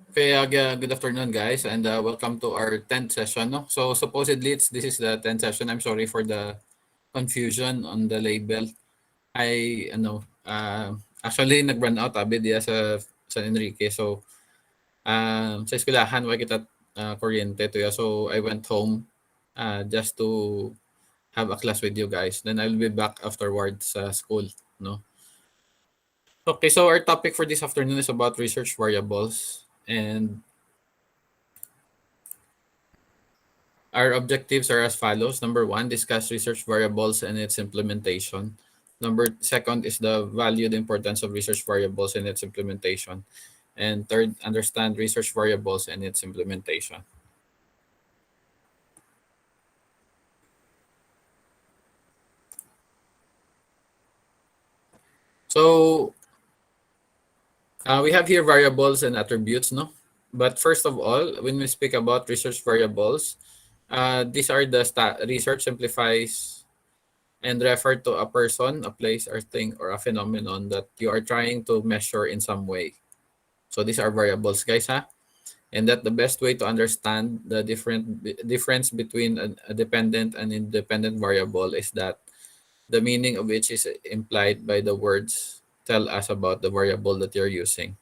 Okay, good afternoon, guys, and welcome to our 10th session. No? So supposedly this is the 10th session. I'm sorry for the confusion on the label. Actually nag-run out abi diya sa San Enrique. So sa eskwelahan wa kita kuryente to ya. So I went home just to have a class with you guys. Then I'll be back afterwards sa school, no? Okay, so our topic for this afternoon is about research variables, and our objectives are as follows. Number one, discuss research variables and its implementation. Number second is the value, the importance of research variables and its implementation. And third, understand research variables and its implementation. So we have here variables and attributes, no? But first of all, when we speak about research variables, these are the research simplifies and refer to a person, a place, or thing, or a phenomenon that you are trying to measure in some way. So these are variables, guys, huh? And that the best way to understand the difference between a dependent and independent variable is that the meaning of which is implied by the words tell us about the variable that you're using.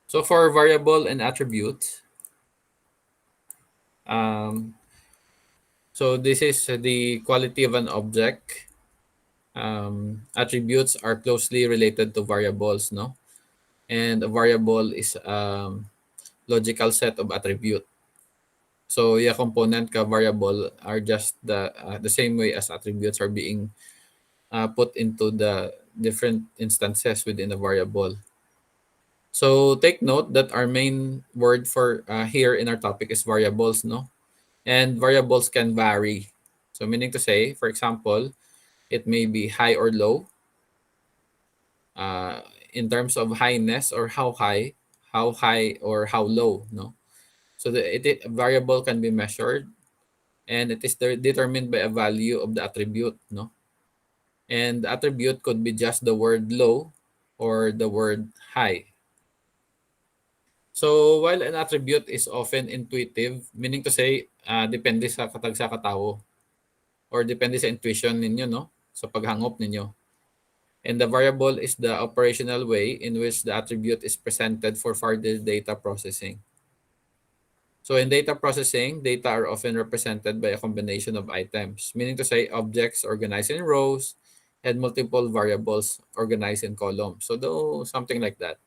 So for variable and attribute, um, so this is the quality of an object. Attributes are closely related to variables, no? And a variable is logical set of attribute. So yeah, component ka variable are just the same way as attributes are being put into the different instances within a variable. So take note that our main word for here in our topic is variables, no? And variables can vary. So meaning to say, for example, it may be high or low. Uh, in terms of highness or how high or how low, no? So the variable can be measured and it is determined by a value of the attribute, no? And the attribute could be just the word low or the word high. So while an attribute is often intuitive, meaning to say, depende sa katag sa katawo or depende sa intuition ninyo, no? Sa paghangop ninyo. And the variable is the operational way in which the attribute is presented for further data processing. So in data processing, data are often represented by a combination of items, meaning to say objects organized in rows and multiple variables organized in columns. So something like that.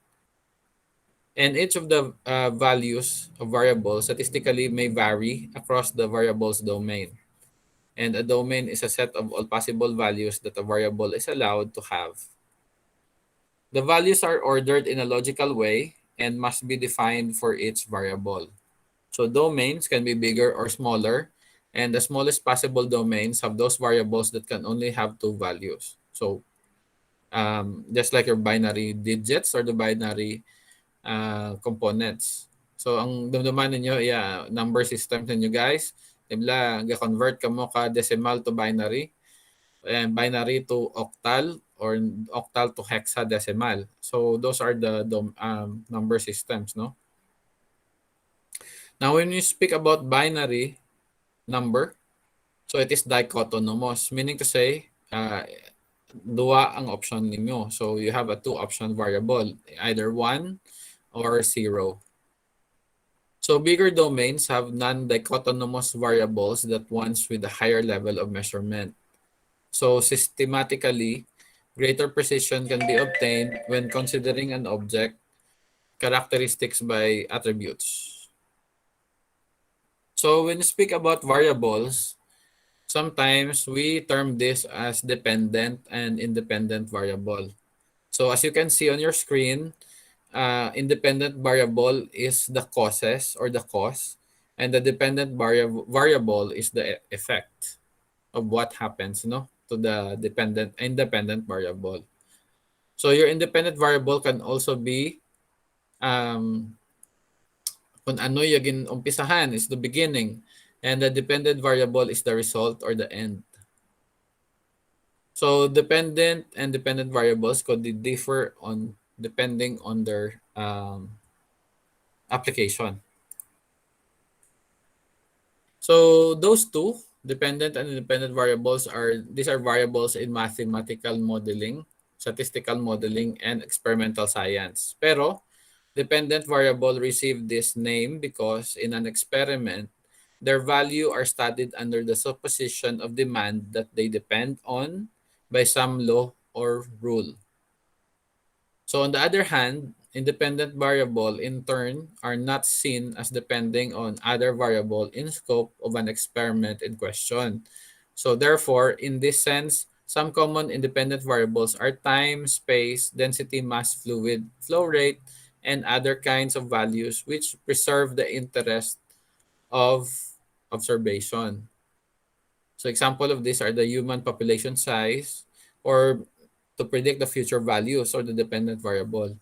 And each of the values of variables statistically may vary across the variable's domain. And a domain is a set of all possible values that a variable is allowed to have. The values are ordered in a logical way and must be defined for each variable. So domains can be bigger or smaller, and the smallest possible domains have those variables that can only have two values. So just like your binary digits or the binary components. So ang dumduman ninyo, yeah, number system ninyo guys. Dibla, ga-convert ka mo ka decimal to binary and binary to octal or octal to hexadecimal. So those are the number systems, no? Now when you speak about binary number, so it is dichotomous, meaning to say, dua ang option ninyo. So you have a two option variable, either 1 or 0. So bigger domains have non-dichotomous variables that ones with a higher level of measurement. So systematically, greater precision can be obtained when considering an object characteristics by attributes. So when you speak about variables, sometimes we term this as dependent and independent variable. So as you can see on your screen, independent variable is the causes or the cause, and the dependent variable is the effect of what happens, no, to the independent variable. So your independent variable can also be um, kung ano yung umpisahan is the beginning, and the dependent variable is the result or the end. So dependent and dependent variables could differ on depending on their application. So those two, dependent and independent variables, these are variables in mathematical modeling, statistical modeling, and experimental science. Pero dependent variable received this name because in an experiment, their value are studied under the supposition of demand that they depend on by some law or rule. So on the other hand, independent variable in turn are not seen as depending on other variable in scope of an experiment in question. So therefore, in this sense, some common independent variables are time, space, density, mass, fluid, flow rate, and other kinds of values which preserve the interest of observation. So example of these are the human population size or to predict the future values or the dependent variable.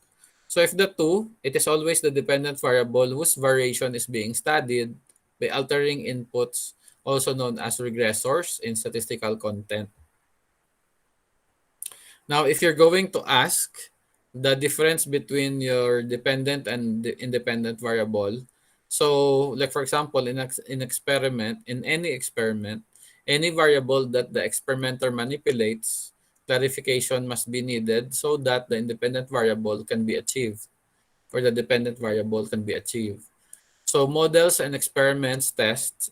So if the two, it is always the dependent variable whose variation is being studied by altering inputs, also known as regressors in statistical content. Now, if you're going to ask the difference between your dependent and the independent variable, so like for example, in any experiment, any variable that the experimenter manipulates, clarification must be needed so that the independent variable can be achieved or the dependent variable can be achieved. So models and experiments test,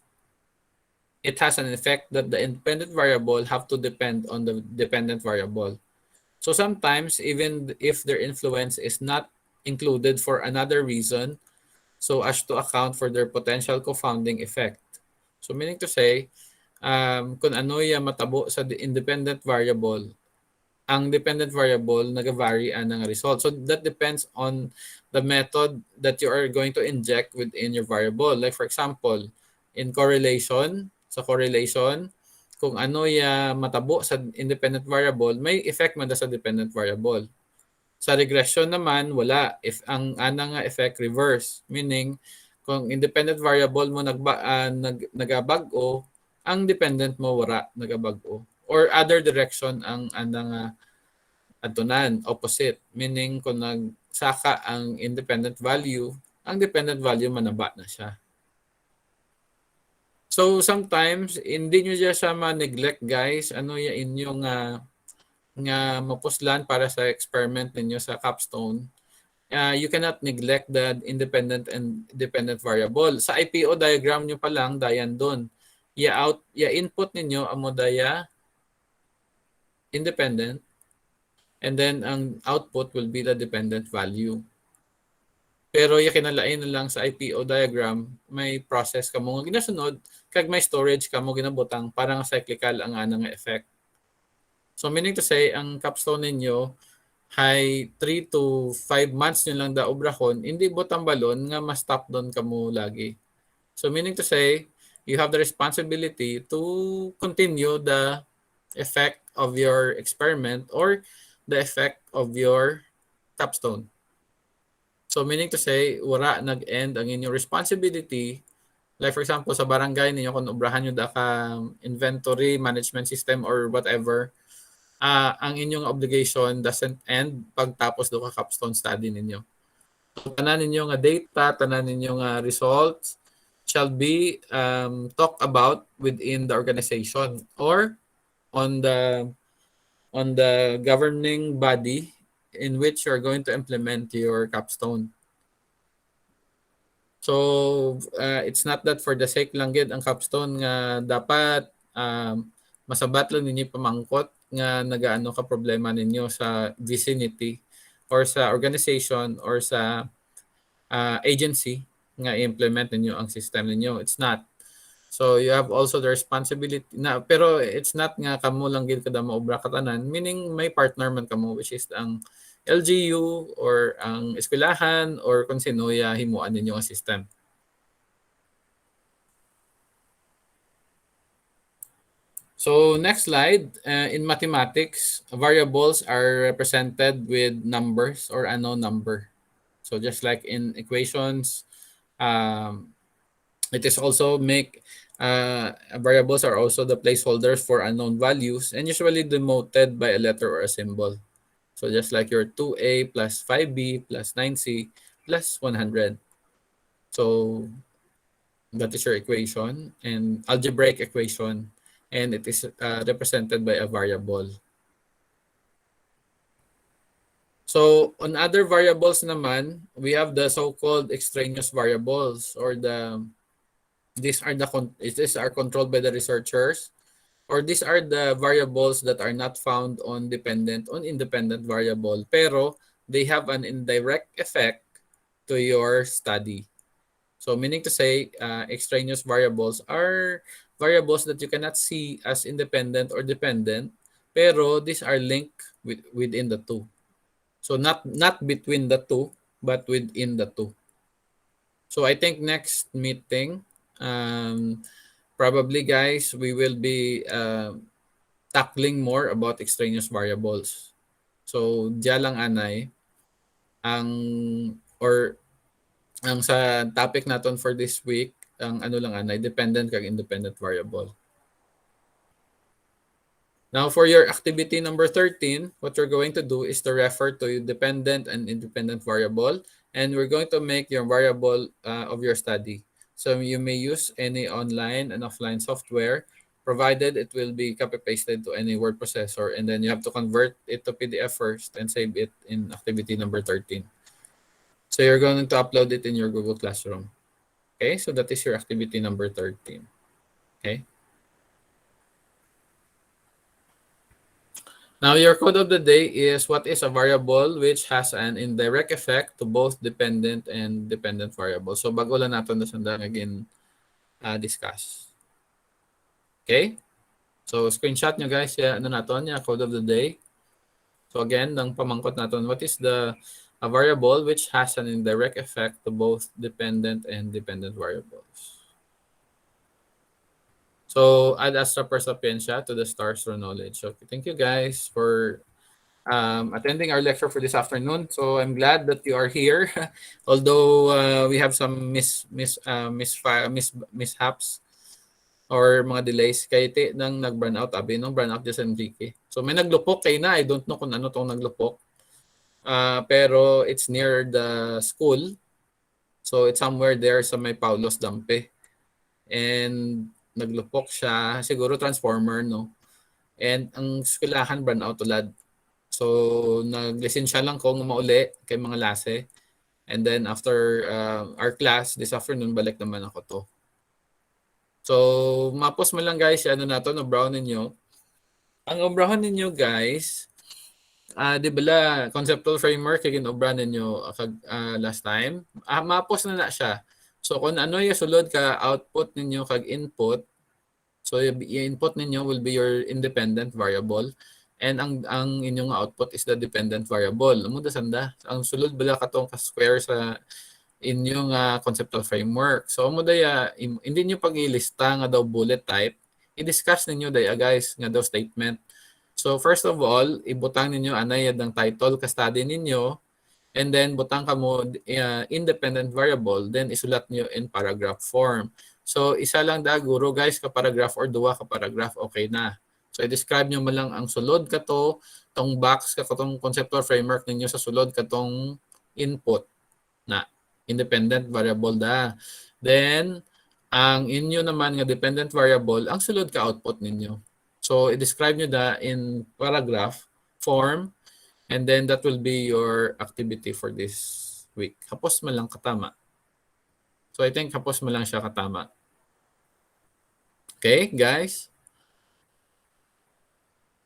it has an effect that the independent variable have to depend on the dependent variable. So sometimes, even if their influence is not included for another reason, so as to account for their potential confounding effect. So meaning to say, kung ano yung matabo sa independent variable, ang dependent variable nag-vary ang result. So that depends on the method that you are going to inject within your variable. Like for example, in correlation, sa correlation, kung ano ya matabo sa independent variable, may effect man sa dependent variable. Sa regression naman, wala. If ang ana nga effect reverse, meaning kung independent variable mo nagabag-o, ang dependent mo wala nagabag-o. Or other direction ang ana nga atunan, opposite. Meaning kung nagsaka ang independent value, ang dependent value manaba na siya. So sometimes hindi nyo siya ma-neglect guys. Ano ya inyong nga mapuslan para sa experiment ninyo sa capstone. You cannot neglect the independent and dependent variable. Sa IPO diagram nyo pa lang, dayan doon. Input ninyo amo daya independent and then ang output will be the dependent value. Pero kinalain na lang sa IPO diagram, may process ka mo ginasunod, kag may storage ka mo ginabutang parang cyclical ang anang effect. So meaning to say, ang capstone ninyo, hay 3 to 5 months nyo lang da obrahon, hindi butang balon nga mas top down ka mo lagi. So meaning to say, you have the responsibility to continue the effect of your experiment or the effect of your capstone. So meaning to say, wala nag-end ang inyong responsibility. Like for example, sa barangay ninyo, kung obrahan nyo da ka inventory management system or whatever, ang inyong obligation doesn't end pagtapos do ka capstone study ninyo. So, tanan ninyo nga data, tanan ninyo nga results shall be talked about within the organization or on the governing body in which you are going to implement your capstone. So it's not that for the sake lang gid ang capstone nga dapat masabat lang ninyo pamangkot nga nagaano ka problema ninyo sa vicinity or sa organization or sa agency nga i-implement ninyo ang system ninyo. It's not. So you have also the responsibility na, pero it's not nga kamo lang gid kada maobra katanan, meaning may partner man kamo which is ang LGU or ang eskwelahan or kung sino ya himuan ninyo ang system. So next slide, in mathematics, variables are represented with numbers or unknown number. So just like in equations, it is also variables are also the placeholders for unknown values and usually denoted by a letter or a symbol. So just like your 2a plus 5b plus 9c plus 100. So that is your equation and algebraic equation, and it is represented by a variable. So on other variables naman, we have the so-called extraneous variables, or these are controlled by the researchers, or these are the variables that are not found on independent variable, pero they have an indirect effect to your study. So meaning to say, extraneous variables are variables that you cannot see as independent or dependent, pero these are linked within the two. So not between the two, but within the two. So I think next meeting, probably guys, we will be tackling more about extraneous variables. So diyan lang anay ang or ang sa topic naton for this week, ang ano lang anay, dependent kag independent variable. Now for your activity number 13, what you're going to do is to refer to dependent and independent variable, and we're going to make your variable of your study. So you may use any online and offline software, provided it will be copy-pasted to any word processor, and then you have to convert it to PDF first and save it in activity number 13. So you're going to upload it in your Google Classroom. Okay, so that is your activity number 13. Okay. Now, your code of the day is what is a variable which has an indirect effect to both dependent and dependent variables. So, bago lang natin na sanda again discuss. Okay? So, screenshot nyo guys, ano natin, yung code of the day. So, again, ng pamangkot natin, what is a variable which has an indirect effect to both dependent and dependent variables. So, add Astra per Sapientia to the stars through knowledge. So, thank you guys for attending our lecture for this afternoon. So I'm glad that you are here, although we have some mishaps or mga delays. Kaya nang nag-burn out, abi nung burn out just Enrique. So may naglupok kay na, I don't know kung ano tong naglupok. Pero it's near the school. So it's somewhere there sa may Paulos Dampe. And naglupok siya, siguro transformer, no? And ang skulahan burn out tulad. So, nag-lisensya lang ko mauli kay mga lase. And then, after our class this afternoon, balik naman ako to. So, mapos mo lang guys, ano na to, no-brown ninyo. Ang obrahan ninyo guys, di ba conceptual framework, kaya ginobra ninyo last time. Mapos na siya. So, kung ano yung sulod ka output ninyo kag input, so yung input ninyo will be your independent variable. And ang inyong output is the dependent variable. Amo da sanda. Ang sulod bala katong ka-square sa inyong conceptual framework. So amo daya hindi niyo pag-ilista nga daw bullet type, i-discuss ninyo daya guys nga daw statement. So first of all, ibutang ninyo anay ang title ka study ninyo, and then butang kamo independent variable, then isulat niyo in paragraph form. So isa lang da guro guys ka paragraph or duwa ka paragraph, okay na. So, i-describe nyo malang ang sulod kato, tong box katong conceptual framework ninyo sa sulod katong input na independent variable da. Then, ang inyo naman nga dependent variable, ang sulod ka output ninyo. So, i-describe nyo da in paragraph form, and then that will be your activity for this week. Hapos man lang katama. So, I think hapos man lang siya katama. Okay, guys?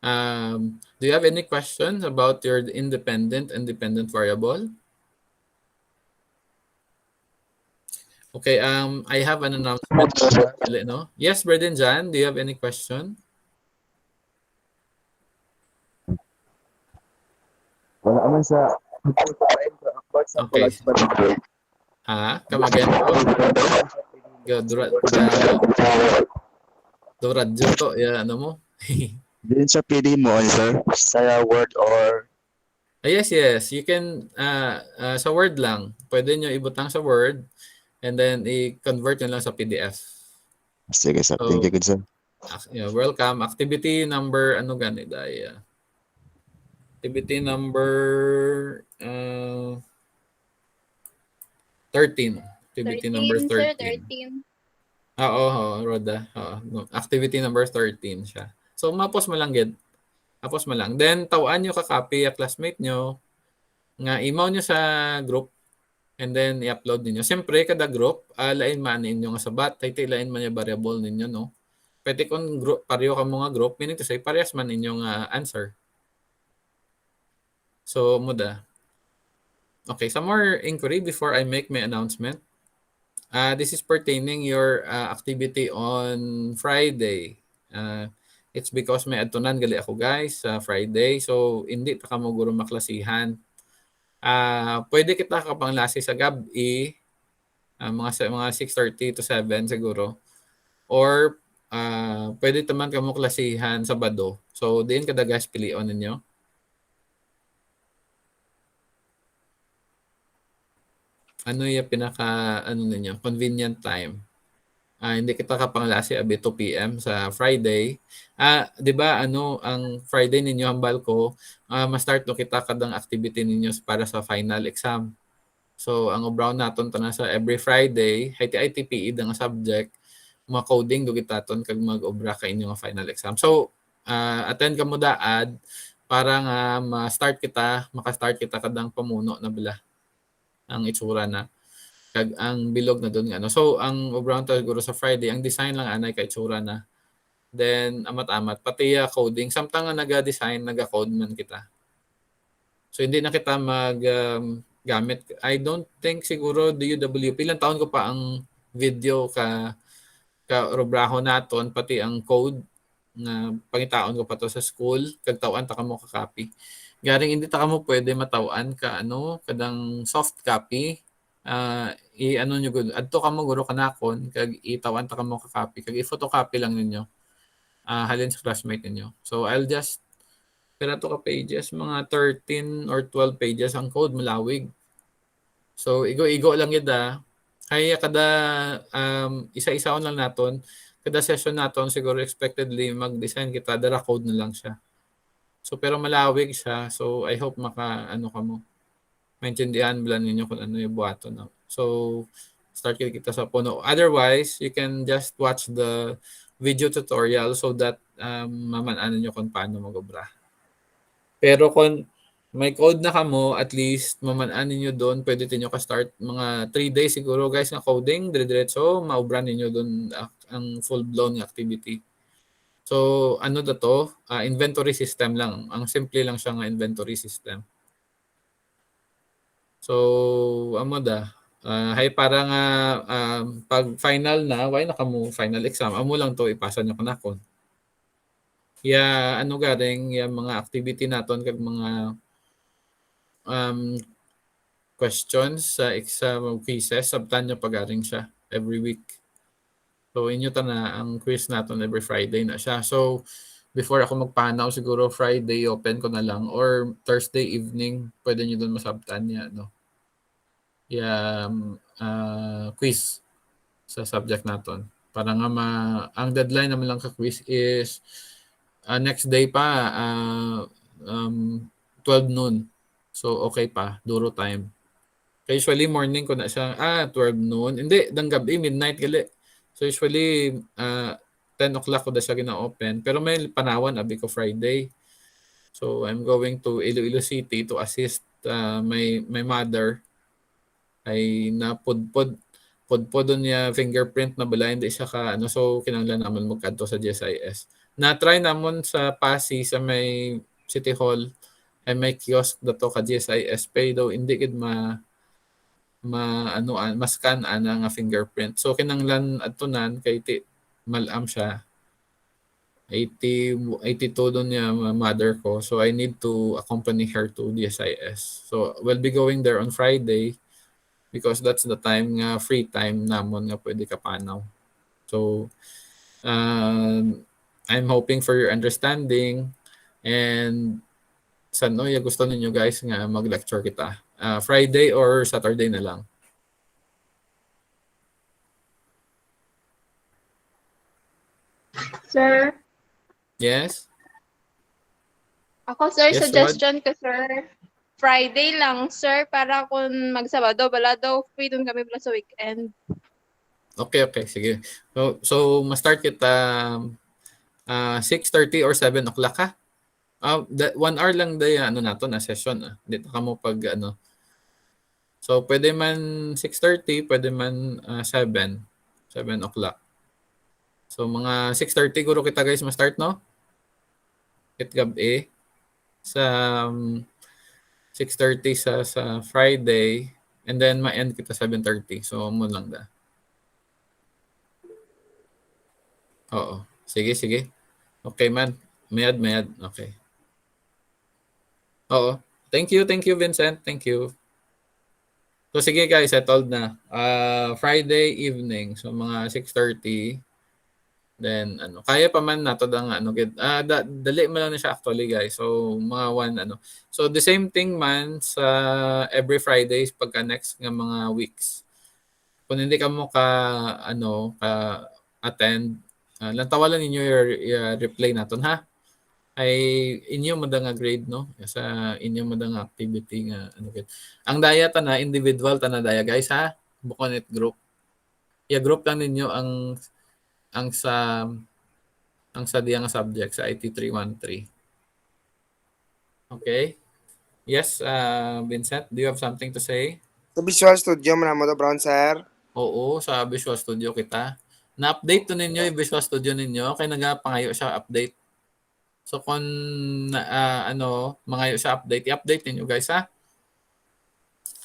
Do you have any questions about your independent and dependent variable? Okay, I have an announcement. No? Yes, Braden Jan, do you have any question? Wala naman sa Okay. Come again po. Duradyo to, ano mo? Din sa PD mo, sir? Sa Word or... Yes. You can, sa Word lang. Pwede nyo ibutang sa Word, and then i-convert nyo lang sa PDF. Sige, sir. Thank you, good sir. Welcome. Activity number, ano ganit? Activity number 13. activity number 13, sir, 13. 13. Oo, Roda. Activity number 13 siya. So, mapos mo lang, gid. Mapos mo lang. Then, tawaan nyo ka-copy a classmate nyo, nga email nyo sa group, and then i-upload ninyo. Siyempre, kada group, lain man ninyo nga sabat, tay lain man yung variable ninyo, no? Pwede kung group, pareho ka mga group, meaning to say, parehas man ninyong answer. So, muda. Okay, some more inquiry before I make my announcement. This is pertaining your activity on Friday. It's because may adtunan gali ako guys sa Friday. So, hindi ta kamo guro maklasihan. Pwede kita kapanglasi sa gabi, mga 6:30 to 7 siguro. Or pwede taman kamo klasihan sa Sabado. So, diin kada guys pilion ninyo. Ano yung pinaka ninyo, convenient time? Hindi kita kapanglasi abi 2 PM sa Friday. 'Di ba ang Friday ninyo hambal ko, ma-start no kita kadang activity ninyo para sa final exam. So ang obraw naton tanan sa every Friday, IT-ITPE nga subject, mga coding do gitaton kag mag-obra ka inyo nga final exam. So attend ka mo daad para nga maka-start kita kadang pamuno na bala ang itsura na kag ang bilog na doon nga. So ang obraw siguro sa Friday, ang design lang anay kay itsura na. Then amat-amat pati coding samtang nga naga-design, naga-code man kita. So hindi na kita gamit. I don't think siguro DUWP ilang taon ko pa ang video ka robraho naton pati ang code nga pangitaon ko pa to sa school kag tawan ta kamo ka copy. Garing hindi ta kamo pwede matawan ka kadang soft copy. Nyo gud adto kamo guro kanakon kag itawan ta kamo ka copy kag i-photocopy lang ninyo. Halin sa classmate ninyo. So I'll just pera to ka pages, mga 13 or 12 pages ang code malawig. So igo-igo lang yun kaya kada isa-isaon lang naton, kada session naton siguro expectedly mag-design kita dara code na lang siya. So pero malawig siya. So I hope maka ka mo. Maintindihan bala ninyo kung ano yung buhaton. No? So start kita sa puno. Otherwise, you can just watch the video tutorial so that maman-ano nyo kung paano mag-obra. Pero kung may code na kamo, at least maman-ano ninyo doon, pwede ninyo ka-start mga 3 days siguro guys na coding, dire-diretso, maubra ninyo doon ang full-blown activity. So ano to? Inventory system lang. Ang simple lang siya nga inventory system. So amo hay para nga pag final na, why na kamo final exam? Amo lang to ipasa nyo kanakon. Garing mga activity naton kag mga questions sa exam quizzes sabtan nyo pagaring siya every week. So inyo ta na ang quiz naton every Friday na siya. So before ako magpanaw siguro Friday open ko na lang or Thursday evening pwede nyo doon masabtan niya quiz sa subject naton. Para nga ang deadline naman lang ka quiz is next day pa 12 noon. So okay pa, duro time. Usually morning ko na siya 12 noon. Hindi, dang gabi midnight gali. So usually 10 o'clock ko na siya gina-open. Pero may panawan abi ko Friday. So I'm going to Iloilo City to assist my mother ay napudpod doon niya fingerprint na bala hindi siya so kinahanglan naman magkadto sa GSIS. Na-try namon sa Pasig sa may City Hall ay may kiosk dato ka GSIS pay daw hindi gid ma-scan ana nga fingerprint. So kinahanglan adtunan kay malam siya. 82 doon niya mother ko. So I need to accompany her to GSIS. So we'll be going there on Friday because that's the time nga free time namon nga pwede ka panaw. So I'm hoping for your understanding and gusto ninyo guys nga mag-lecture kita. Friday or Saturday na lang. Sir, Yes? ako sir, Yes, suggestion ko sir. Friday lang, sir, para kung magsabado, bala daw, free dun kami pala sa weekend. Okay, sige. So ma-start kita 6:30 or 7 o'clock ha? 1 hour lang day ano nato na session. Dito ka mo pag ano. So pwede man 6:30, pwede man 7 o'clock. So mga 6:30 guro kita guys ma-start no? It gabi sa 6:30 sa Friday and then ma-end kita 7:30. So mo lang da. Oo. Sige. Okay man. Mayad. Okay. Oo. Thank you, Vincent. Thank you. So sige guys, settled na. Friday evening, so mga 6:30. Then ano, kaya pa man nato ang ano gid. Dali man lang na siya actually guys. So mga 1 ano. So the same thing man sa every Fridays pagka next nga mga weeks. Kung hindi ka mo ka ano ka attend, lantawalan ninyo your replay naton ha. Ay inyo madang nga grade no sa inyo madang activity nga ano gid. Ang daya ta na individual ta na daya guys ha. Bukod it group. Group lang ninyo ang sa diyang subject sa IT 313. Okay? Yes, Vincent, do you have something to say? Sa Visual Studio, manamo to Brown, sir. Oo, sa Visual Studio kita. Na-update to ninyo yung Visual Studio ninyo kaya nagapangayo siya update. So kung mangayo siya update, i-update ninyo guys ha.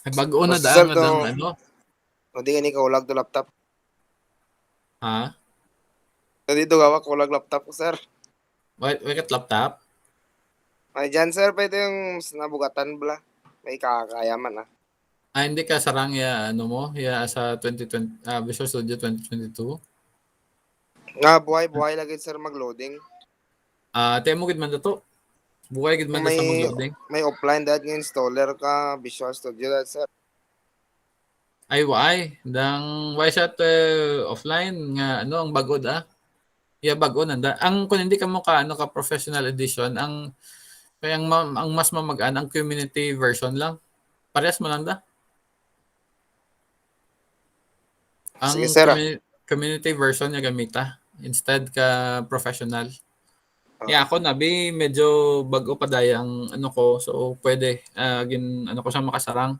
Ay, bago na Sir, dang ano. O di ka ni kaulag to laptop. Ha? So dito gawa kaulag laptop ko, sir. Wait laptop? Ay dyan, sir, pwede yung nabugatan bala. May kakayaman, ah. Hindi ka sarang ya ano mo, ya sa 2020 Visual Studio 2022. Nga, buhay lagi, sir, mag-loading. Temo gid man to. Buhay gid man sa mag-loading. May offline dahil nga installer ka, Visual Studio dahil, sir. Ay why? Why siya offline nga ano ang bago da? Bago nanda. Ang kung hindi ka mo ka ano ka professional edition, ang mas mamagaan ang community version lang. Parehas mo lang da. Sige, Ang sir, community version niya gamita instead ka professional. Ako nabi medyo bago pa dayang ano ko so pwede ano ko siya makasarang.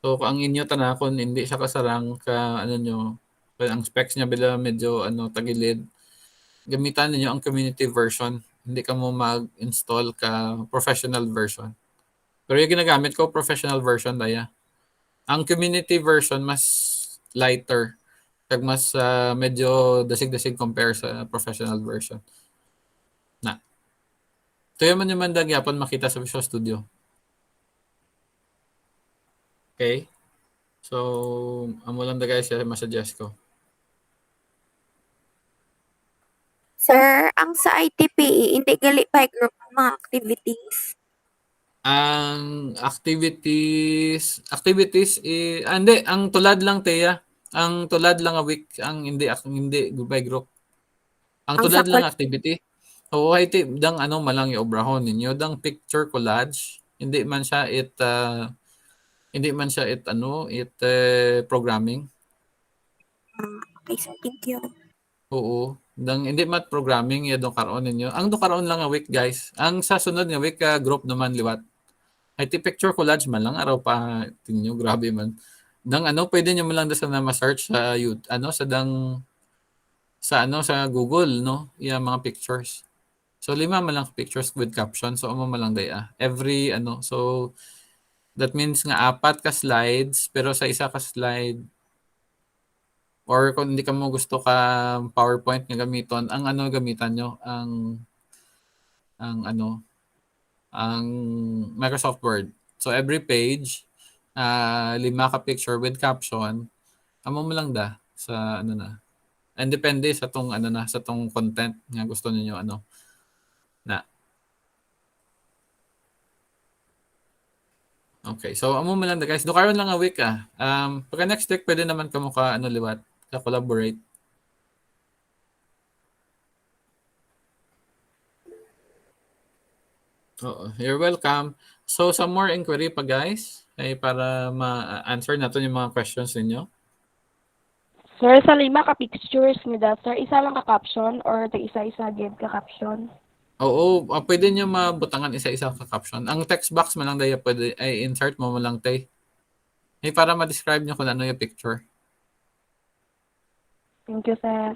So ang inyo tana kung hindi siya kasarang ka ano nyo, ang specs niya bila medyo ano tagilid, gamitan niyo ang community version. Hindi ka mo mag-install ka professional version. Pero yung ginagamit ko professional version daya. Ang community version mas lighter. Kag mas medyo dasig-dasig compare sa professional version. Na. Ito yung man dagyapon makita sa Visual Studio. Okay? So, amo lang da guys masuggest ko. Sir, ang sa ITPE, hindi gali by group ang mga activities. Ang activities hindi ang tulad lang Teya. Ang tulad lang a week ang hindi by group. Ang tulad lang activity. Oo, dang ano malang i-obrahon ninyo dang picture collage. Hindi man siya programming. Okay, sir. Thank you. Oo. Hindi mat programming dong karon ninyo. Ang do karon lang a week guys. Ang sa sunod nga week group naman liwat. IT picture collage man lang araw pa tinyo grabe man. Pwede niyo man lang na ma-search sa YouTube sa Google no, yung mga pictures. So 5 man lang pictures with caption. So man lang daya. Every so that means nga 4 ka slides pero sa isa ka slide or kung hindi ka mo gusto ka PowerPoint nga gamiton, ang gamitan nyo ang Microsoft Word. So every page 5 ka picture with caption, amo mo lang da sa na. And depende sa tong sa tong content nga gusto niyo na. Okay, so amo mo lang da guys. Do karon lang a week pagka next week pwede naman kamo ka liwat, ka collaborate. Oo, you're welcome. So, some more inquiry pa guys, ay para ma-answer natin yung mga questions ninyo. Sir, sa 5 ka pictures nila, sir, isa lang ka caption or ta isa-isa gid ka caption? Oo, pwede nyo mabutangan isa-isa ka caption. Ang text box mo lang daya pwede ay insert mo lang tay. Ay para ma-describe nyo kung ano yung picture. Thank you, sir.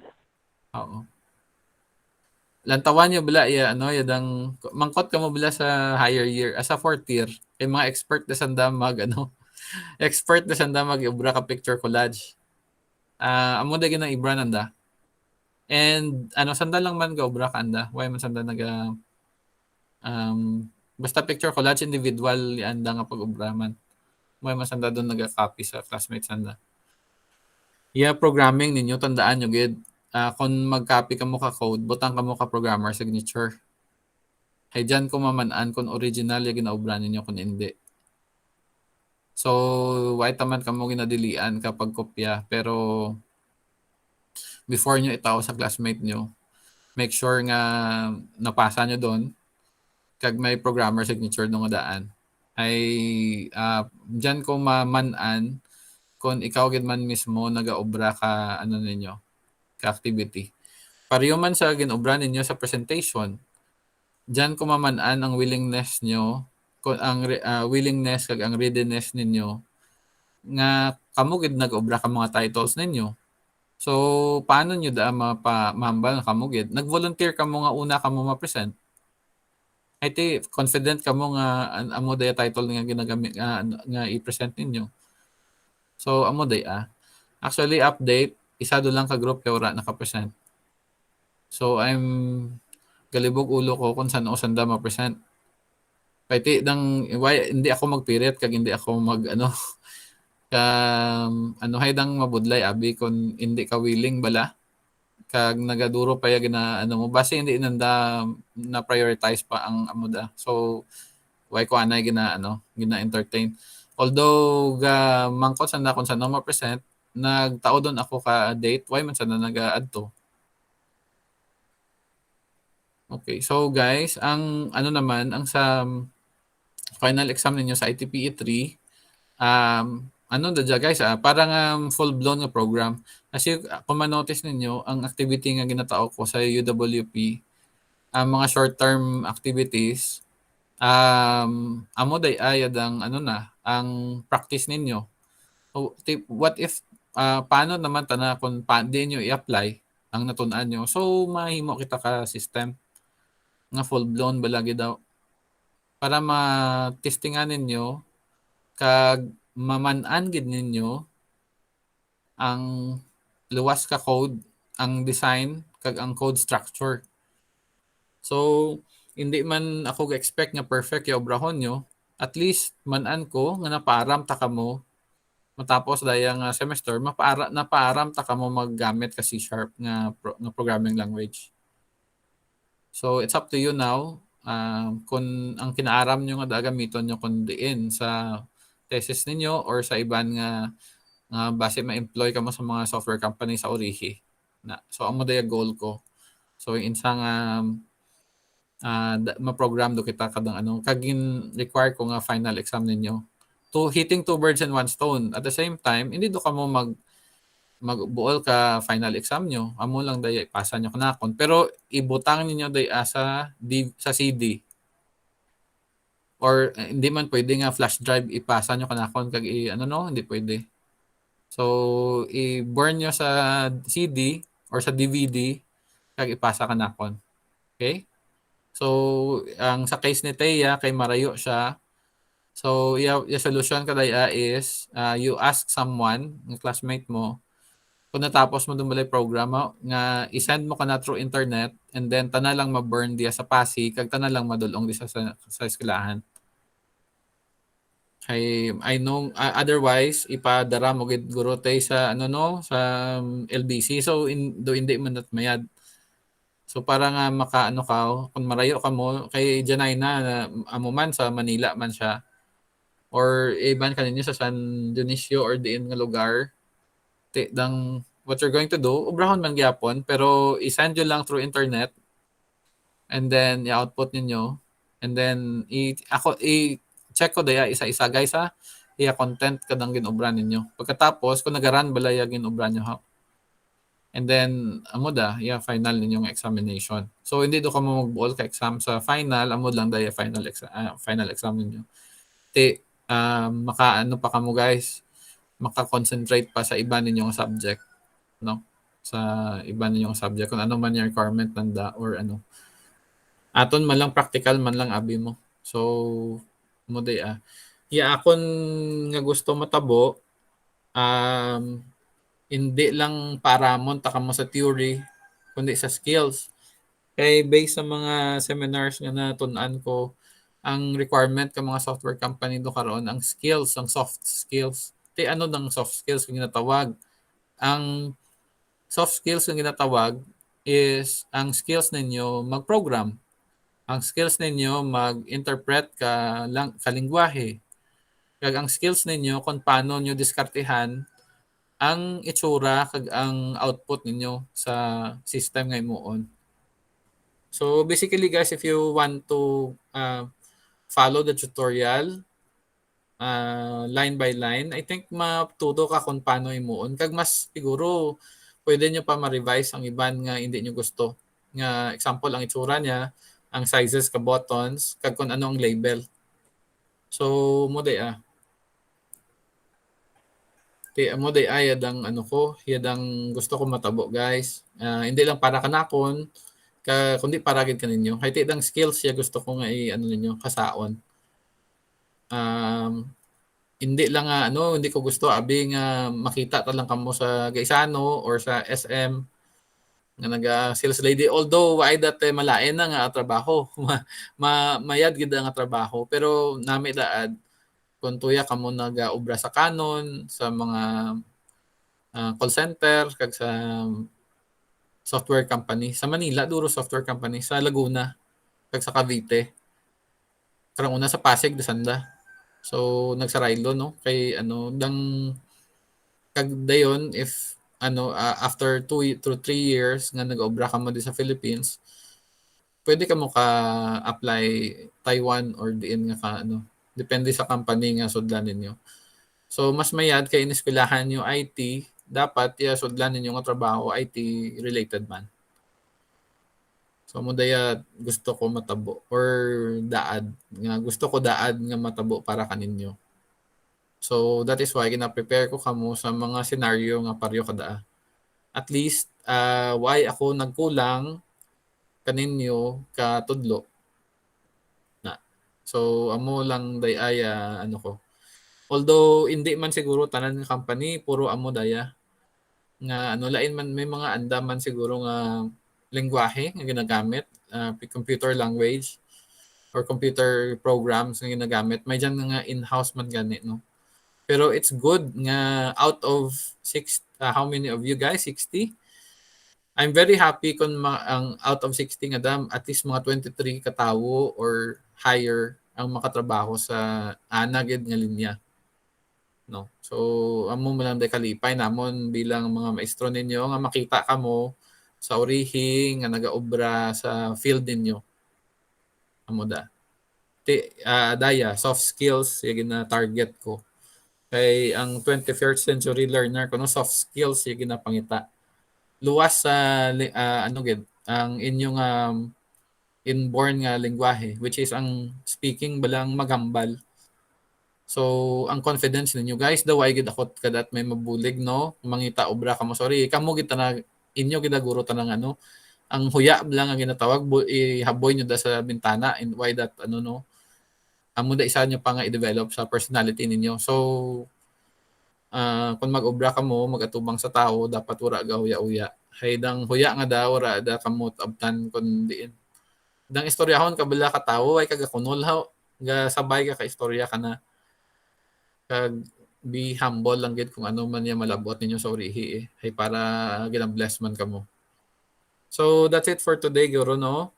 Oo. Lantawan nyo bila yadang mangkot ka mo bila sa higher year as a fourth year. Kay mga expert na sanda expert na sanda mag-ibra ka picture collage. Amo da ginang ibra nanda. And sanda lang man ga obra ka anda. Why man sanda naga basta picture collage individual anda nga pag-obra man. Why man sanda doon naga-copy sa classmates sanda. Yeah, programming ninyo tandaan nyo gid. Kung mag-copy ka mo ka code, butang ka mo ka programmer signature. Hay dyan ko mamanaan kung original yung ginaobra ninyo kung hindi. So, why taman ka mo ginadilian kapag kopya. Pero, before nyo itaw sa classmate nyo, make sure nga napasa nyo doon kag may programmer signature nung daan. Ay, dyan ko mamanaan kung ikaw gid man mismo nagaobra ka ninyo, ka activity. Pareho man sa ginobra ninyo sa presentation, dyan ko mamanaan ang willingness nyo, ang willingness kag ang readiness ninyo nga kamo gid nag-obra ka mga titles ninyo. So, paano nyo mahambal kamo gid? Nag-volunteer ka mo nga una kamo ma-present. Ay confident ka mo nga amo day title nga ginagamit nga i-present ninyo. So, amo day Actually, update, isa do lang ka group kay wala naka-present. So, I'm galibog ulo ko kung saan o sanda ma-present. Kaya why hindi ako magpirit kag hindi ako haydang mabudlay abi kung hindi ka willing bala kag nagaduro pa ya gina mo base hindi nanda na prioritize pa ang amuda. So why ko anay gina entertain. Although mangkot sanda kung saan ma-present, nagtao doon ako ka date why man sanda naga-add to. Okay, so guys, ang ang sa final exam ninyo sa ITPE 3, guys, parang full-blown nga program. Kasi kung ma-notice ninyo, ang activity nga ginatao ko sa UWP, mga short-term activities, amo day ayad ang ang practice ninyo. So, what if, paano naman kung di nyo i-apply ang natunan nyo? So, mahimo kita ka system nga full-blown balagi daw para ma-testingan ninyo kag maman-an gid ninyo ang luwas ka code, ang design kag ang code structure. So hindi man ako ga-expect nga perfect yung obrahon nyo, at least man-an ko nga napaaram ta kamo matapos dayang semester napaaram ta kamo maggamit ka C# nga programming language. So it's up to you now kung ang kinaaram nyo nga gamiton nyo kung diin sa thesis ninyo or sa iban nga base ma-employ ka mo sa mga software company sa Orihi. So amo day goal ko. So insang ma-program do kita kadang kagin require ko nga final exam ninyo to hitting two birds in one stone. At the same time, hindi do ka mo magbuol ka final exam nyo. Amo lang day ipasa nyo kanakon. Pero ibutang ninyo day sa CD. Or hindi man pwede nga flash drive ipasa nyo kanakon kag hindi pwede. So i-burn nyo sa CD or sa DVD kag ipasa kanakon. Okay? So ang sa case ni Teya kay marayo siya. So yung solution kadaya is you ask someone, ng classmate mo, kung natapos mo dumulay programa nga i-send mo kana through internet and then tana lang ma-burn diya sa PASI kag tana lang madulong diya sa eskwelahan. I know otherwise ipadara mo gid guro tay sa sa LBC so hindi man nat mayad. So para nga makaano ka kung marayo ka mo kay Janay na amo man sa Manila man siya or iban kaninyo sa San Dionisio or diin nga lugar what you're going to do ubrahon man gyapon pero i-send nyo lang through internet and then i-output ninyo And then i-check ko daya isa-isa guys ha. Iya content kadang ginobra ninyo. Pagkatapos kung nagaran balay ginobra nyo ha. And then amo da iya final ninyong examination. So hindi do ka mo magbuol ka exam sa final, amo lang daya final exam ninyo. Ti makaano pa kamo guys, maka-concentrate pa sa iba ninyong subject, no? Sa iba ninyong subject kung ano man yung requirement nanda or ano. Aton man lang practical man lang abi mo. So mo day akon nga gusto matabo hindi lang para monta ka mo sa theory kundi sa skills. Kay based sa mga seminars nga natun-an ko, ang requirement ka mga software company do karon ang skills, ang soft skills. Ti ano ng soft skills kung ginatawag? Ang soft skills kung ginatawag is ang skills ninyo mag-program. Ang skills ninyo mag-interpret ka lingwahe. Kag ang skills ninyo kung paano nyo diskartehan ang itsura kag ang output ninyo sa system nga imuon. So basically guys, if you want to follow the tutorial line by line, I think matuto ka kung paano imuon. Kag mas siguro pwede nyo pa ma-revise ang iban nga hindi nyo gusto. Nga example, ang itsura niya, ang sizes ka buttons, kag kung ano ang label. So mo day mo day yadang ano ko, yadang gusto ko matabo guys. Hindi lang para kanakon, kundi para gid kaninyo. Hay ti dang skills ya gusto ko nga ano ninyo kasaon. Hindi lang hindi ko gusto abi nga makita ta lang kamo sa Gaisano or sa SM nga naga sales lady, although why that malain na nga trabaho. Mayad gid nga trabaho pero nami daad kung tuya kamo nagaobra sa Canon, sa mga call center kag sa software company sa Manila, duro software company sa Laguna kag sa Cavite. Karang una sa Pasig desanda. So nagsaraylo no kay kag dayon if after 2 to 3 years nga nag-obra ka mo di sa Philippines, pwede ka mo ka apply Taiwan or diin nga ka depende sa company nga sudlan ninyo. So mas mayad kay ineskwelahan yung IT, dapat sudlan ninyo nga trabaho IT related man. So mo daya gusto ko matabo or gusto ko daad nga matabo para kaninyo. So that is why gina-prepare ko kamo sa mga scenario nga pareho kada. At least why ako nagkulang kaninyo ka tudlo na. So amo lang day ko. Although hindi man siguro tanan ng company puro amo daya nga lain man may mga andaman siguro nga lengguwahe nga ginagamit, computer language or computer programs nga ginagamit. May dyan nga in-house man gani no. Pero it's good nga out of 6 how many of you guys? 60? I'm very happy kung ang out of 60 nga dam at least mga 23 katawo or higher ang makatrabaho sa anagid nga linya. No. So amo man lang day kalipay namon bilang mga maestro ninyo nga makita kamo sa orihi nga nagaobra sa field ninyo. Amo da. Daya soft skills yung target ko. Kay ang 21st century learner kuno soft skills yung ginapangita. Luwas sa ang inyong inborn nga lengguwahe which is ang speaking balang magambal. So ang confidence ninyo guys daw ay gid ako kadat may mabulig no mangita obra kamo sorry kamo gid na inyo gidaguro tanang ang huya lang ang ginatawag ihaboy nyo da sa bintana and why that no amo da isa nyo pa nga i-develop sa personality ninyo. So kung mag-obra kamo magatubang sa tao dapat wala ga huya-huya. Haydang huya nga daw wala da kamo abtan kun diin. Dang istoryahon kabala ka tawo ay kagakunol ga sabay ka istorya kana. Kag be humble lang gid kung ano man ya malabot ninyo sa urihi hay para gina-bless man kamo. So that's it for today guro no.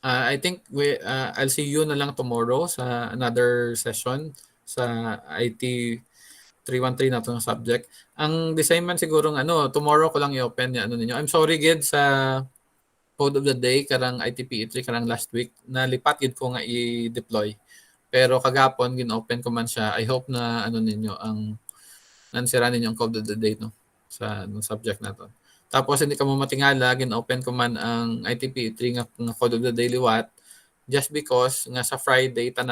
I think I'll see you na lang tomorrow sa another session sa IT 313 nato ng subject. Ang design man siguro tomorrow ko lang i-open ya ninyo. I'm sorry gid sa code of the day karang ITP3 karang last week na lipat gid ko nga i-deploy. Pero kagapon gin-open ko man siya. I hope na ano ninyo ang nansira ninyo ang code of the day no sa subject nato. Tapos hindi ka mo matingala gin-open ko man ang ITP3 nga code of the day liwat just because nga sa Friday ta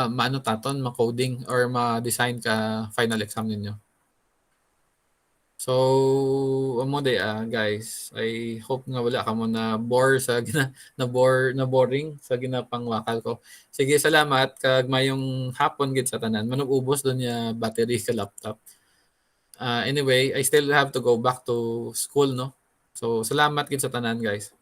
maano taton ma-coding or ma-design ka final exam ninyo. So, amo day guys. I hope nga wala ka mo na bore sa na boring sa ginapangwakal ko. Sige, salamat kag mayong hapon gid sa tanan. Manug-ubos doon ya battery sa laptop. Anyway, I still have to go back to school no. So, salamat gid sa tanan guys.